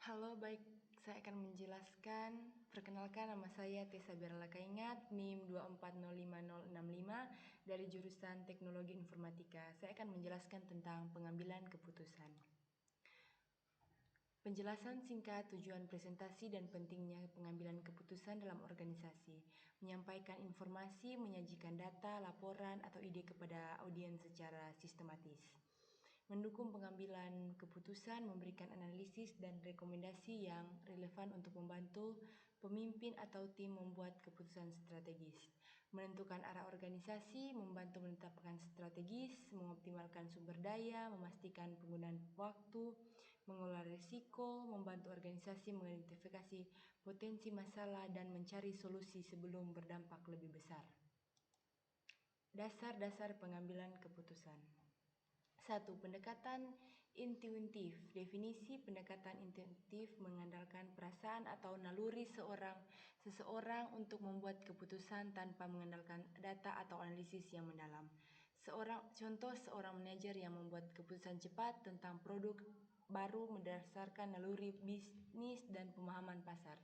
Halo, baik. Saya akan menjelaskan. Perkenalkan, nama saya Tessa Berala Kaingat, NIM 2405065 dari jurusan Teknologi Informatika. Saya akan menjelaskan tentang pengambilan keputusan. Penjelasan singkat tujuan presentasi dan pentingnya pengambilan keputusan dalam organisasi. Menyampaikan informasi, menyajikan data, laporan, atau ide kepada audiens secara sistematis. Mendukung pengambilan keputusan, memberikan analisis dan rekomendasi yang relevan untuk membantu pemimpin atau tim membuat keputusan strategis. Menentukan arah organisasi, membantu menetapkan strategis, mengoptimalkan sumber daya, memastikan penggunaan waktu, mengelola risiko, membantu organisasi mengidentifikasi potensi masalah dan mencari solusi sebelum berdampak lebih besar. Dasar-dasar pengambilan keputusan. 1. Pendekatan intuitif. Definisi pendekatan intuitif mengandalkan perasaan atau naluri seseorang untuk membuat keputusan tanpa mengandalkan data atau analisis yang mendalam. Contoh seorang manajer yang membuat keputusan cepat tentang produk baru berdasarkan naluri bisnis dan pemahaman pasar.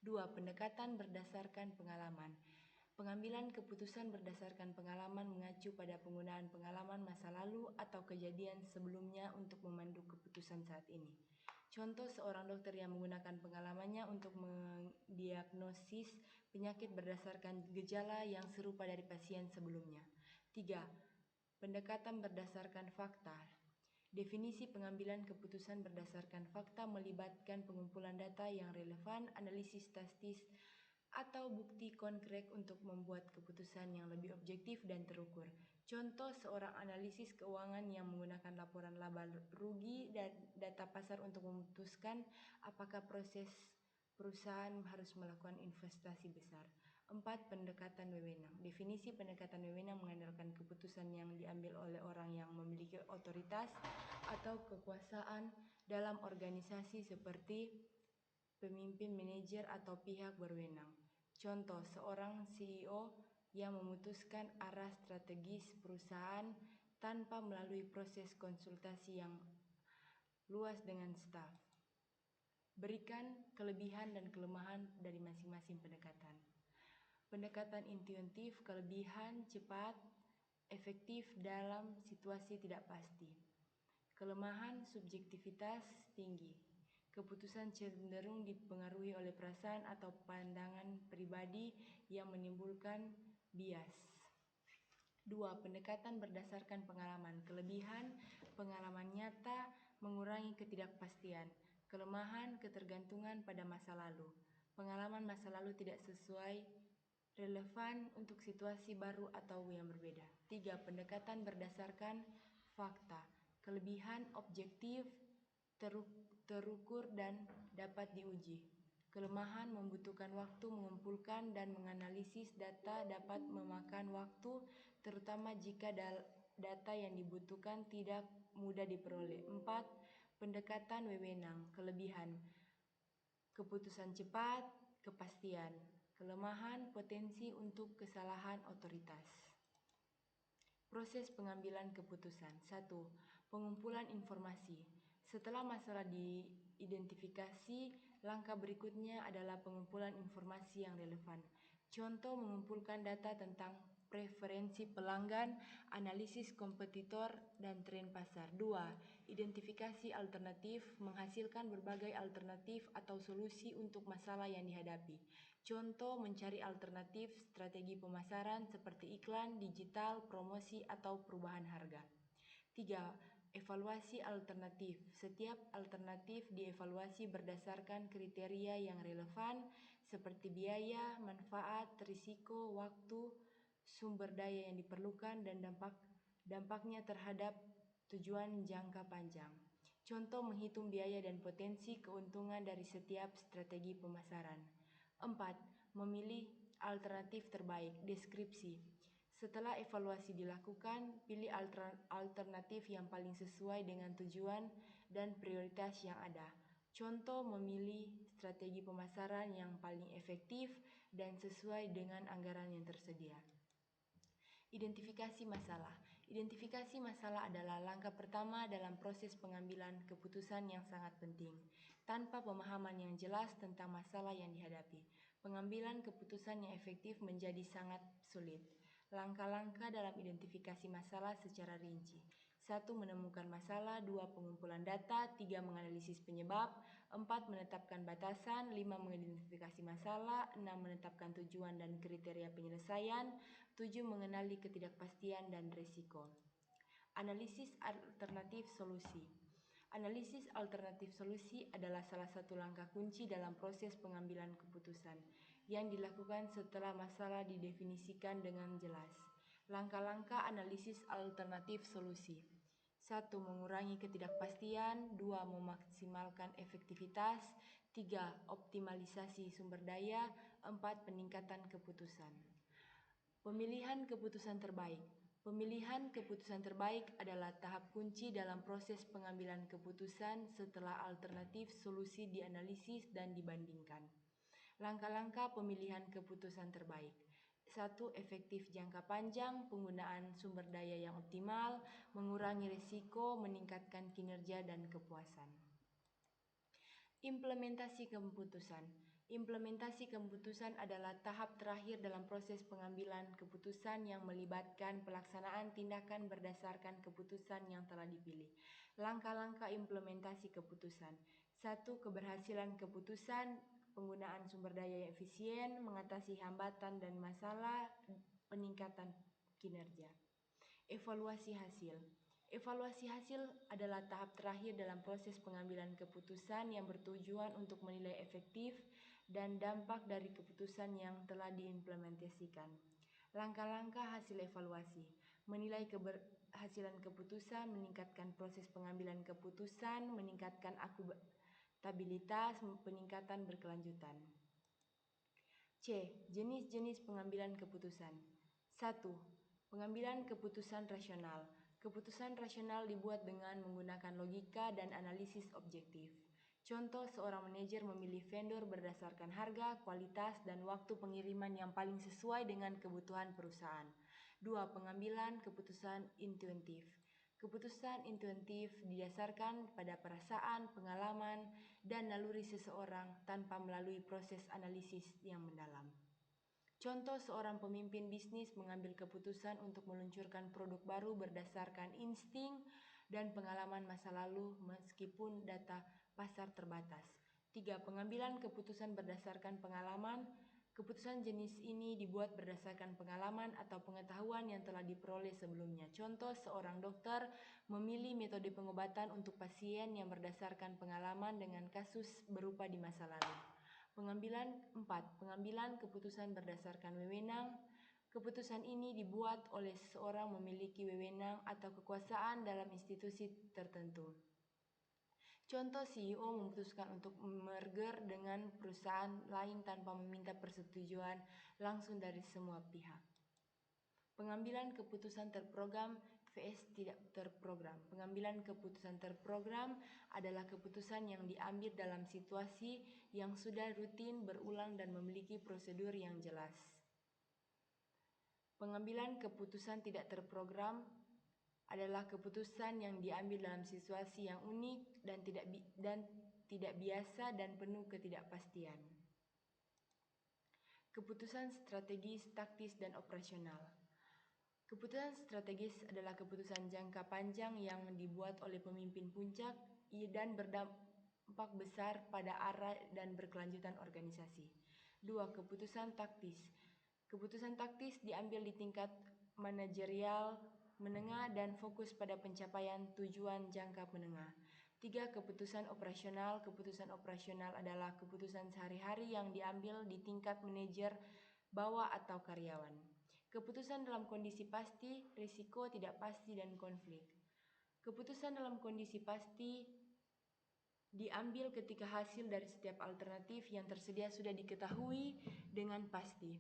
2. Pendekatan berdasarkan pengalaman. Pengambilan keputusan berdasarkan pengalaman mengacu pada penggunaan pengalaman masa lalu atau kejadian sebelumnya untuk memandu keputusan saat ini. Contoh seorang dokter yang menggunakan pengalamannya untuk mendiagnosis penyakit berdasarkan gejala yang serupa dari pasien sebelumnya. 3. Pendekatan berdasarkan fakta. Definisi pengambilan keputusan berdasarkan fakta melibatkan pengumpulan data yang relevan, analisis statistik, atau bukti konkret untuk membuat keputusan yang lebih objektif dan terukur. Contoh seorang analisis keuangan yang menggunakan laporan laba rugi dan data pasar untuk memutuskan apakah proses perusahaan harus melakukan investasi besar. 4. Pendekatan wewenang. Definisi pendekatan wewenang mengandalkan keputusan yang diambil oleh orang yang memiliki otoritas atau kekuasaan dalam organisasi seperti pemimpin, manajer, atau pihak berwenang. Contoh, seorang CEO yang memutuskan arah strategis perusahaan tanpa melalui proses konsultasi yang luas dengan staf. Berikan kelebihan dan kelemahan dari masing-masing pendekatan. Pendekatan intuitif, kelebihan, cepat, efektif dalam situasi tidak pasti. Kelemahan, subjektivitas tinggi. Keputusan cenderung dipengaruhi oleh perasaan atau pandangan pribadi yang menimbulkan bias. 2. Pendekatan berdasarkan pengalaman. Kelebihan, pengalaman nyata mengurangi ketidakpastian. Kelemahan, ketergantungan pada masa lalu. Pengalaman masa lalu tidak sesuai relevan untuk situasi baru atau yang berbeda. 3. Pendekatan berdasarkan fakta. Kelebihan, objektif, terukur dan dapat diuji. Kelemahan, membutuhkan waktu mengumpulkan dan menganalisis data, dapat memakan waktu, terutama jika data yang dibutuhkan tidak mudah diperoleh. 4. Pendekatan wewenang. Kelebihan, keputusan cepat, kepastian. Kelemahan, potensi untuk kesalahan otoritas. Proses pengambilan keputusan. 1. Pengumpulan informasi. Setelah masalah diidentifikasi, langkah berikutnya adalah pengumpulan informasi yang relevan. Contoh, mengumpulkan data tentang preferensi pelanggan, analisis kompetitor, dan tren pasar. 2. Identifikasi alternatif, menghasilkan berbagai alternatif atau solusi untuk masalah yang dihadapi. Contoh, mencari alternatif strategi pemasaran seperti iklan, digital, promosi, atau perubahan harga. 3. Evaluasi alternatif. Setiap alternatif dievaluasi berdasarkan kriteria yang relevan seperti biaya, manfaat, risiko, waktu, sumber daya yang diperlukan, dan dampaknya terhadap tujuan jangka panjang. Contoh, menghitung biaya dan potensi keuntungan dari setiap strategi pemasaran. 4. Memilih alternatif terbaik. Deskripsi. Setelah evaluasi dilakukan, pilih alternatif yang paling sesuai dengan tujuan dan prioritas yang ada. Contoh, memilih strategi pemasaran yang paling efektif dan sesuai dengan anggaran yang tersedia. Identifikasi masalah. Identifikasi masalah adalah langkah pertama dalam proses pengambilan keputusan yang sangat penting. tanpa pemahaman yang jelas tentang masalah yang dihadapi. Pengambilan keputusan yang efektif menjadi sangat sulit. Langkah-langkah dalam identifikasi masalah secara rinci. 1. Menemukan masalah. 2. Pengumpulan data. 3. Menganalisis penyebab. 4. Menetapkan batasan. 5. Mengidentifikasi masalah. 6. Menetapkan tujuan dan kriteria penyelesaian. 7. Mengenali ketidakpastian dan risiko. Analisis alternatif solusi. Analisis alternatif solusi adalah salah satu langkah kunci dalam proses pengambilan keputusan yang dilakukan setelah masalah didefinisikan dengan jelas. Langkah-langkah analisis alternatif solusi. 1. Mengurangi ketidakpastian. 2. Memaksimalkan efektivitas. 3. Optimalisasi sumber daya. 4. Peningkatan keputusan. Pemilihan keputusan terbaik. Pemilihan keputusan terbaik adalah tahap kunci dalam proses pengambilan keputusan setelah alternatif solusi dianalisis dan dibandingkan. Langkah-langkah pemilihan keputusan terbaik. 1. Efektif jangka panjang, penggunaan sumber daya yang optimal, mengurangi risiko, meningkatkan kinerja dan kepuasan. Implementasi keputusan. Implementasi keputusan adalah tahap terakhir dalam proses pengambilan keputusan yang melibatkan pelaksanaan tindakan berdasarkan keputusan yang telah dipilih. Langkah-langkah implementasi keputusan. 1. Keberhasilan keputusan, penggunaan sumber daya yang efisien, mengatasi hambatan dan masalah, peningkatan kinerja. Evaluasi hasil. Evaluasi hasil adalah tahap terakhir dalam proses pengambilan keputusan yang bertujuan untuk menilai efektif dan dampak dari keputusan yang telah diimplementasikan. Langkah-langkah hasil evaluasi. Menilai keberhasilan keputusan, meningkatkan proses pengambilan keputusan, meningkatkan akuntabilitas, peningkatan berkelanjutan. C. Jenis-jenis pengambilan keputusan. 1. Pengambilan keputusan rasional. Keputusan rasional dibuat dengan menggunakan logika dan analisis objektif. Contoh, seorang manajer memilih vendor berdasarkan harga, kualitas, dan waktu pengiriman yang paling sesuai dengan kebutuhan perusahaan. 2. Pengambilan keputusan intuitif. Keputusan intuitif didasarkan pada perasaan, pengalaman, dan naluri seseorang tanpa melalui proses analisis yang mendalam. Contoh, seorang pemimpin bisnis mengambil keputusan untuk meluncurkan produk baru berdasarkan insting dan pengalaman masa lalu meskipun data pasar terbatas. 3. Pengambilan keputusan berdasarkan pengalaman. Keputusan jenis ini dibuat berdasarkan pengalaman atau pengetahuan yang telah diperoleh sebelumnya. Contoh, seorang dokter memilih metode pengobatan untuk pasien yang berdasarkan pengalaman dengan kasus berupa di masa lalu. 4. Pengambilan keputusan berdasarkan wewenang. Keputusan ini dibuat oleh seseorang memiliki wewenang atau kekuasaan dalam institusi tertentu. Contoh, CEO memutuskan untuk merger dengan perusahaan lain tanpa meminta persetujuan langsung dari semua pihak. Pengambilan keputusan terprogram vs tidak terprogram. Pengambilan keputusan terprogram adalah keputusan yang diambil dalam situasi yang sudah rutin berulang dan memiliki prosedur yang jelas. Pengambilan keputusan tidak terprogram adalah keputusan yang diambil dalam situasi yang unik dan tidak biasa dan penuh ketidakpastian. Keputusan strategis, taktis, dan operasional. Keputusan strategis adalah keputusan jangka panjang yang dibuat oleh pemimpin puncak dan berdampak besar pada arah dan berkelanjutan organisasi. 2. Keputusan taktis. Keputusan taktis diambil di tingkat manajerial menengah dan fokus pada pencapaian tujuan jangka menengah. 3. Keputusan operasional. Keputusan operasional adalah keputusan sehari-hari yang diambil di tingkat manajer bawah atau karyawan. Keputusan dalam kondisi pasti, risiko, tidak pasti, dan konflik. Keputusan dalam kondisi pasti diambil ketika hasil dari setiap alternatif yang tersedia sudah diketahui dengan pasti.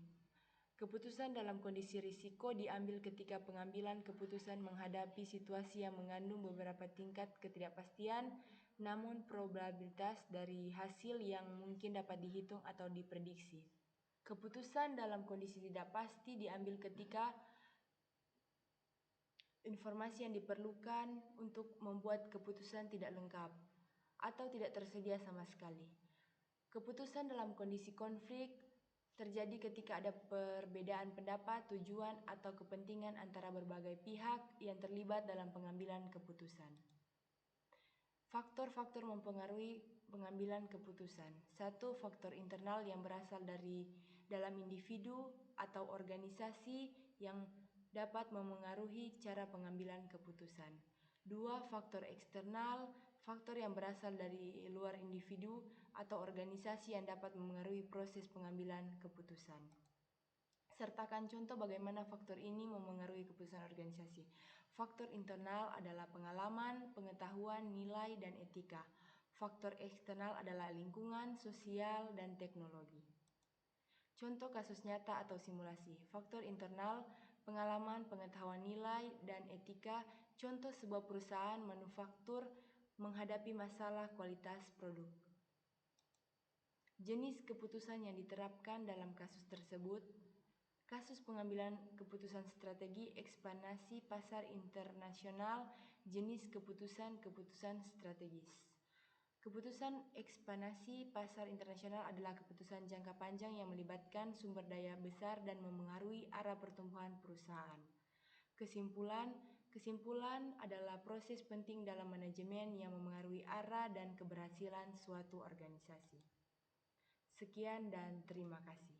Keputusan dalam kondisi risiko diambil ketika pengambilan keputusan menghadapi situasi yang mengandung beberapa tingkat ketidakpastian, namun probabilitas dari hasil yang mungkin dapat dihitung atau diprediksi. Keputusan dalam kondisi tidak pasti diambil ketika informasi yang diperlukan untuk membuat keputusan tidak lengkap. atau tidak tersedia sama sekali. Keputusan dalam kondisi konflik terjadi ketika ada perbedaan pendapat, tujuan, atau kepentingan antara berbagai pihak yang terlibat dalam pengambilan keputusan. Faktor-faktor mempengaruhi pengambilan keputusan. 1. Faktor internal yang berasal dari dalam individu atau organisasi yang dapat memengaruhi cara pengambilan keputusan. 2. Faktor eksternal, faktor yang berasal dari luar individu atau organisasi yang dapat memengaruhi proses pengambilan keputusan. Sertakan contoh bagaimana faktor ini memengaruhi keputusan organisasi. Faktor internal adalah pengalaman, pengetahuan, nilai, dan etika. Faktor eksternal adalah lingkungan, sosial, dan teknologi. Contoh kasus nyata atau simulasi. Faktor internal, pengalaman, pengetahuan, nilai, dan etika. Contoh sebuah perusahaan manufaktur menghadapi masalah kualitas produk. Jenis keputusan yang diterapkan dalam kasus tersebut. Kasus pengambilan keputusan strategi ekspansi pasar internasional, jenis keputusan strategis. Keputusan ekspansi pasar internasional adalah keputusan jangka panjang yang melibatkan sumber daya besar dan memengaruhi arah pertumbuhan perusahaan. Kesimpulan adalah proses penting dalam manajemen yang memengaruhi arah dan keberhasilan suatu organisasi. Sekian dan terima kasih.